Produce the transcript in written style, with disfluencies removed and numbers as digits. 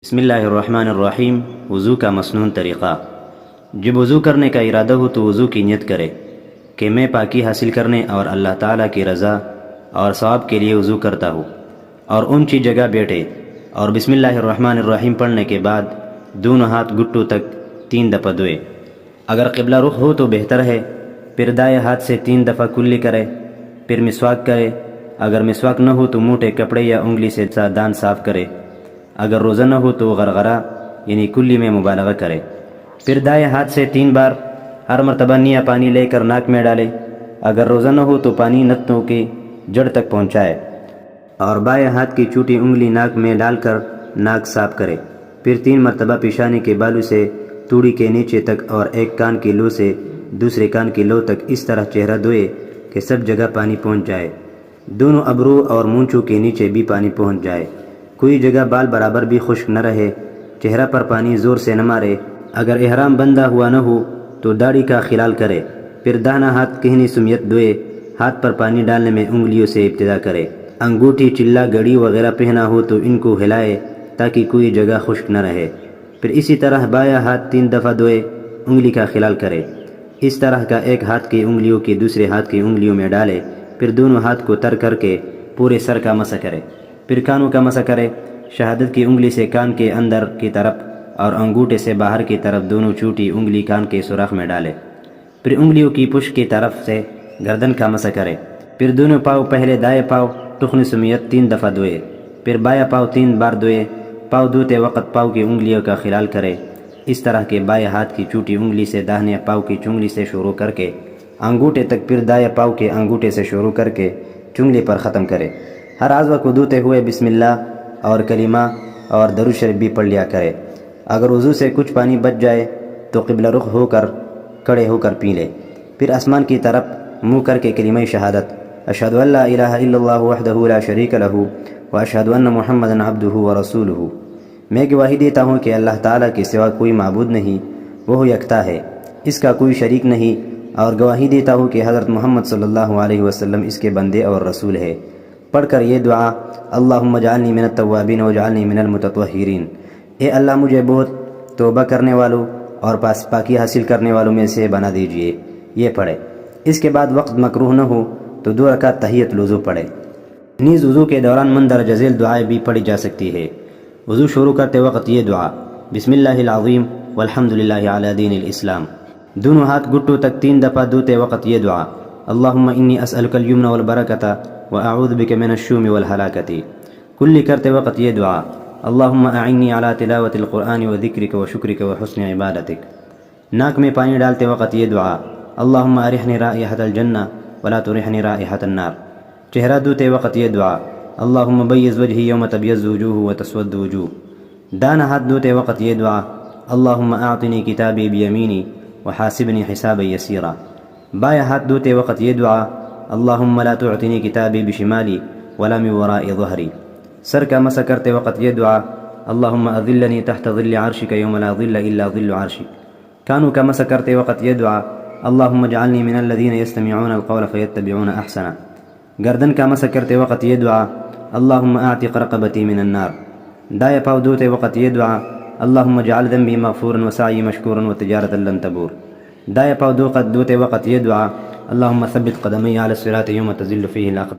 بسم اللہ الرحمن الرحیم۔ وضو کا مسنون طریقہ۔ جب وضو کرنے کا ارادہ ہو تو وضو کی نیت کرے کہ میں پاکی حاصل کرنے اور اللہ تعالیٰ کی رضا اور ثواب کے لیے وضو کرتا ہوں، اور اونچی جگہ بیٹھے اور بسم اللہ الرحمن الرحیم پڑھنے کے بعد دونوں ہاتھ گھٹوں تک 3 دفعہ دھوئے۔ اگر قبلہ رخ ہو تو بہتر ہے، پھر دائیں ہاتھ سے 3 دفعہ کلی کرے، پھر مسواک کرے۔ اگر مسواک نہ ہو تو موٹے کپڑے یا انگلی سے دان صاف کرے۔ اگر روزہ نہ ہو تو غرغرہ یعنی کلی میں مبالغہ کرے۔ پھر دائیں ہاتھ سے 3 بار ہر مرتبہ نیا پانی لے کر ناک میں ڈالے۔ اگر روزہ نہ ہو تو پانی نتنوں کی جڑ تک پہنچائے اور بائیں ہاتھ کی چھوٹی انگلی ناک میں ڈال کر ناک صاف کرے۔ پھر 3 مرتبہ پیشانی کے بالوں سے توڑی کے نیچے تک اور ایک کان کی لو سے دوسرے کان کی لو تک اس طرح چہرہ دھوئے کہ سب جگہ پانی پہنچ جائے، دونوں ابرو اور مونچھوں کے نیچے بھی پانی پہنچ جائے۔ کوئی جگہ بال برابر بھی خشک نہ رہے، چہرہ پر پانی زور سے نہ مارے۔ اگر احرام بندہ ہوا نہ ہو تو داڑھی کا خلال کرے۔ پھر داہنا ہاتھ کہنی سمیت دھوئے، ہاتھ پر پانی ڈالنے میں انگلیوں سے ابتدا کرے۔ انگوٹھی، چلا، گھڑی وغیرہ پہنا ہو تو ان کو ہلائے تاکہ کوئی جگہ خشک نہ رہے۔ پھر اسی طرح بایاں ہاتھ 3 دفعہ دھوئے، انگلی کا خلال کرے۔ اس طرح کا ایک ہاتھ کی انگلیوں کی دوسرے ہاتھ کی انگلیوں میں ڈالے۔ پھر دونوں ہاتھ کو تر کر کے پورے سر کا مسح کرے۔ پھر کانوں کا مسح کرے۔ شہادت کی انگلی سے کان کے اندر کی طرف اور انگوٹھے سے باہر کی طرف دونوں چھوٹی انگلی کان کے سوراخ میں ڈالے۔ پھر انگلیوں کی پشت کی طرف سے گردن کا مسح کرے۔ پھر دونوں پاؤں، پہلے دائیں پاؤں ٹخن سمیت 3 دفعہ دھوئے، پھر بایاں پاؤں 3 بار دھوئے۔ پاؤں دھوتے وقت پاؤں کی انگلیوں کا خلال کرے۔ اس طرح کے بایاں ہاتھ کی چھوٹی انگلی سے داہنے پاؤں کی چنگلی سے شروع کر کے انگوٹھے تک، پھر دائیں پاؤں کے انگوٹھے سے شروع کر کے چنگلی پر ختم کرے۔ ہر عضو کو دھوتے ہوئے بسم اللہ اور کلمہ اور درود شریف بھی پڑھ لیا کرے۔ اگر وضو سے کچھ پانی بچ جائے تو قبلہ رخ ہو کر کھڑے ہو کر پی لے۔ پھر آسمان کی طرف منہ کر کے کلمہ شہادت اشہد ان لا الہ الا اللہ وحدہ لا شریک لہ واشہد ان محمدا عبدہ ورسولہ، میں گواہی دیتا ہوں کہ اللہ تعالیٰ کے سوا کوئی معبود نہیں، وہ یکتا ہے، اس کا کوئی شریک نہیں، اور گواہی دیتا ہوں کہ حضرت محمد صلی اللہ علیہ وسلم اس کے بندے اور رسول ہے۔ پڑھ کر یہ دعا اللہم اجعلنی من التوابین واجعلنی من المتطہرین، اے اللہ مجھے بہت توبہ کرنے والوں اور پاکی حاصل کرنے والوں میں سے بنا دیجئے، یہ پڑھے۔ اس کے بعد وقت مکروہ نہ ہو تو 2 رکعت تحیۃ الوضو پڑھے۔ نیز وضو کے دوران مندرجہ ذیل دعائیں بھی پڑھی جا سکتی ہے۔ وضو شروع کرتے وقت یہ دعا بسم اللہ العظیم والحمد للہ علی دین الاسلام، دونوں ہاتھ گھٹوں تک 3 دفعہ دھوتے وقت یہ دعا اللہم انی اسألک الیمن والبرکۃ واعوذ بک من الشوم والہلاکۃ، کلی کرتے وقت یہ دعا اللہم اعنی علی تلاوت القرآن وذکرک وشکرک وحسن عبادتک، ناک میں پانی ڈالتے وقت یہ دعا اللہم ارحنی رائحۃ الجنہ ولا ترحنی رائحۃ النار، چہرہ دھوتے وقت یہ دعا اللہم بیض وجہی یوم تبیض وجوہ وتسود وجوہ، دانا ہاتھ دھوتے وقت یہ دعا اللہم اعطنی کتابی بیمینی وحاسبنی حسابا یسیرا، بایاں ہاتھ دھوتے وقت یہ دعا اللہم لا تعطنی کتابی بشمالی ولا من وراء ظہری، سر کا مسح کرتے وقت یہ دعا اللہم اظلنی تحت ظل عرشک یوم لا ظل الا ظل عرشک، کانوں کا مسح کرتے وقت یہ دعا اللہم اجعلنی من الذین یستمعون القول فیتبعون احسنہ، گردن کا مسح کرتے وقت یہ دعا اللہم اعتق رقبتی من النار، دائیں پاؤں دھوتے وقت یہ دعا اللہم اجعل ذنبی مغفورا وسعی مشکورا وتجارۃ لن تبور، دائیں پاؤں دھوتے وقت یہ دعا اللہم ثبت قدمی علی الصراط یوم تزل فیہ الاقدام۔